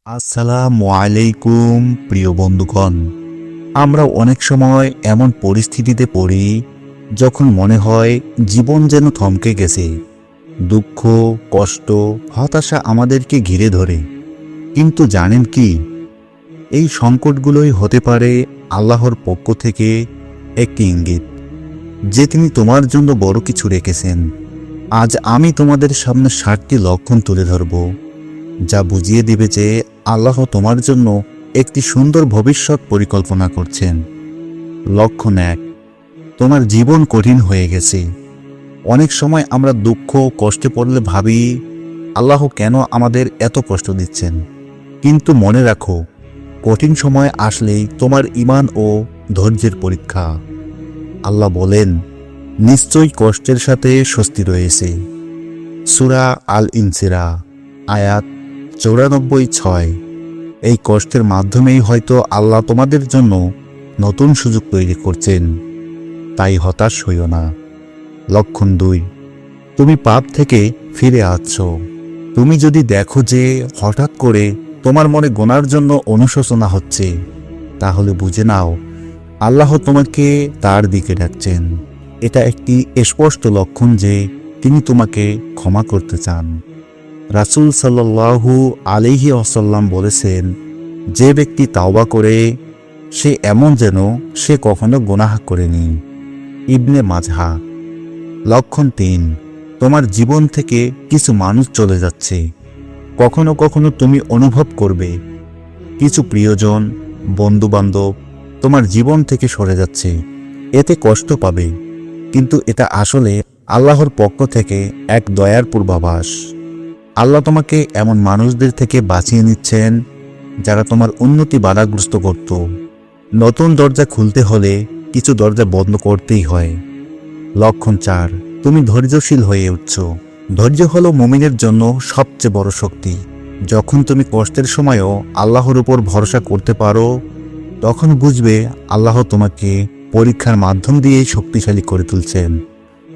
আসসালামু আলাইকুম প্রিয় বন্ধুগণ। আমরা অনেক সময় এমন পরিস্থিতিতে পড়ি যখন মনে হয় জীবন যেন থমকে গেছে। দুঃখ, কষ্ট, হতাশা আমাদেরকে ঘিরে ধরে। কিন্তু জানেন কি, এই সংকটগুলোই হতে পারে আল্লাহর পক্ষ থেকে একটি ইঙ্গিত যে তিনি তোমার জন্য বড় কিছু রেখেছেন। আজ আমি তোমাদের সামনে 7টি লক্ষণ তুলে ধরব যা বুঝিয়ে দিবে যে আল্লাহ তোমার জন্য একটি সুন্দর ভবিষ্যৎ পরিকল্পনা করছেন। লক্ষণ 1, তোমার জীবন কঠিন হয়ে গেছে। অনেক সময় আমরা দুঃখ কষ্টে পড়লে ভাবি, আল্লাহ কেন আমাদের এত কষ্ট দিচ্ছেন। কিন্তু মনে রাখো, কঠিন সময় আসলেই তোমার ঈমান ও ধৈর্যের পরীক্ষা। আল্লাহ বলেন, নিশ্চয়ই কষ্টের সাথে স্বস্তি রয়েছে। সূরা আল-ইনসিরা আয়াত 94-6। এই কষ্টের মাধ্যমেই হয়তো আল্লাহ তোমাদের জন্য নতুন সুযোগ তৈরি করছেন, তাই হতাশ হইও না। লক্ষণ 2, তুমি পাপ থেকে ফিরে আসছো। তুমি যদি দেখো যে হঠাৎ করে তোমার মনে গুনার জন্য অনুশোচনা হচ্ছে, তাহলে বুঝে নাও আল্লাহ তোমাকে তার দিকে ডাকছেন। এটা একটি স্পষ্ট লক্ষণ যে তিনি তোমাকে ক্ষমা করতে চান। রাসূল সাল্লাল্লাহু আলাইহি ওয়াসাল্লাম বলেছেন, যে ব্যক্তি তাওবা করে সে এমন যেন সে কখনো গুনাহ করেনি। ইবনে মাজাহ। লক্ষণ 3, তোমার জীবন থেকে কিছু মানুষ চলে যাচ্ছে। কখনো কখনো তুমি অনুভব করবে কিছু প্রিয়জন, বন্ধুবান্ধব তোমার জীবন থেকে সরে যাচ্ছে। এতে কষ্ট পাবে, কিন্তু এটা আসলে আল্লাহর পক্ষ থেকে এক দয়ার পূর্বাভাস। আল্লাহ তোমাকে এমন মানুষদের থেকে বাঁচিয়ে নিচ্ছেন যারা তোমার উন্নতি বাধাগ্রস্ত করত। নতুন দরজা খুলতে হলে কিছু দরজা বন্ধ করতেই হয়। লক্ষণ 4, তুমি ধৈর্যশীল হয়ে উঠছ। ধৈর্য হলো মুমিনের জন্য সবচেয়ে বড় শক্তি। যখন তুমি কষ্টের সময়ও আল্লাহর উপর ভরসা করতে পারো, তখন বুঝবে আল্লাহ তোমাকে পরীক্ষার মাধ্যম দিয়েই শক্তিশালী করে তুলছেন।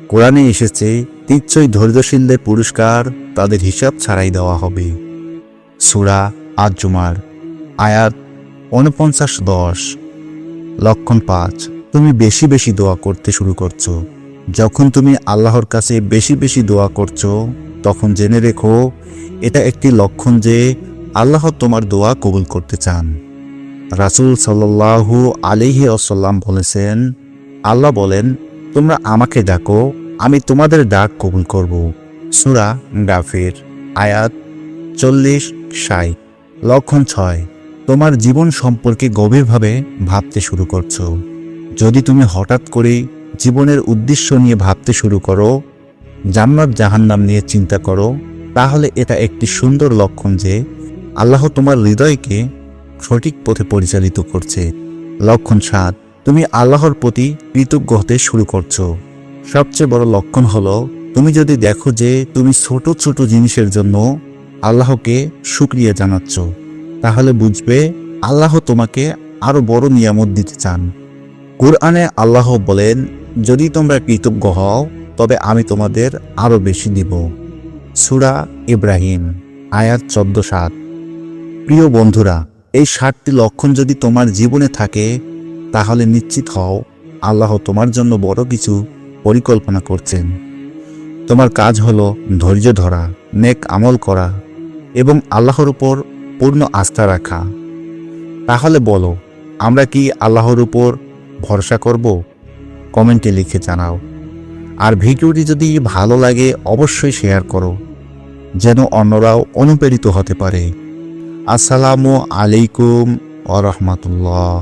কোরআনে এসেছে, নিশ্চয়ই ধৈর্যশীলদের পুরস্কার তাদের হিসাব ছাড়াই দেওয়া হবে। সূরা আজ-জুমার আয়াত 49-10। লক্ষণ 5, তুমি বেশি বেশি দোয়া করতে শুরু করছো। যখন তুমি আল্লাহর কাছে বেশি বেশি দোয়া করছো, তখন জেনে রেখো এটা একটি লক্ষণ যে আল্লাহ তোমার দোয়া কবুল করতে চান। রাসূল সাল্লাল্লাহু আলাইহি ওয়াসাল্লাম বলেছেন, আল্লাহ বলেন, তোমরা আমাকে ডাকো, আমি তোমাদের ডাক কবুল করব। সূরা গাফির আয়াত 40-60। লক্ষণ 6, তোমার জীবন সম্পর্কে গভীরভাবে ভাবতে শুরু করছো। যদি তুমি হঠাৎ করে জীবনের উদ্দেশ্য নিয়ে ভাবতে শুরু করো, জান্নাত জাহান্নাম নিয়ে চিন্তা করো, তাহলে এটা একটি সুন্দর লক্ষণ যে আল্লাহ তোমার হৃদয়কে সঠিক পথে পরিচালিত করছে। লক্ষণ 7, তুমি আল্লাহর প্রতি কৃতজ্ঞ হতে শুরু করছো। সবচেয়ে বড় লক্ষণ হলো, তুমি যদি দেখো যে তুমি ছোট ছোট জিনিসের জন্য আল্লাহকে শুকরিয়া জানাচ্ছ, তাহলে বুঝবে আল্লাহ তোমাকে আরো বড় নিয়ামত দিতে চান। কুরআনে আল্লাহ বলেন, যদি তোমরা কৃতজ্ঞ হও তবে আমি তোমাদের আরো বেশি দিব। সূরা ইব্রাহিম আয়াত 14-7। প্রিয় বন্ধুরা, এই 7টি লক্ষণ যদি তোমার জীবনে থাকে, তাহলে নিশ্চিত হও আল্লাহ তোমার জন্য বড় কিছু পরিকল্পনা করছেন। তোমার কাজ হলো ধৈর্য ধরা, নেক আমল করা এবং আল্লাহর উপর পূর্ণ আস্থা রাখা। তাহলে বলো, আমরা কি আল্লাহর উপর ভরসা করব? কমেন্টে লিখে জানাও। আর ভিডিওটি যদি ভালো লাগে অবশ্যই শেয়ার করো, যেন অন্যরাও অনুপ্রেরিত হতে পারে। আসসালামু আলাইকুম ওয়া রাহমাতুল্লাহ।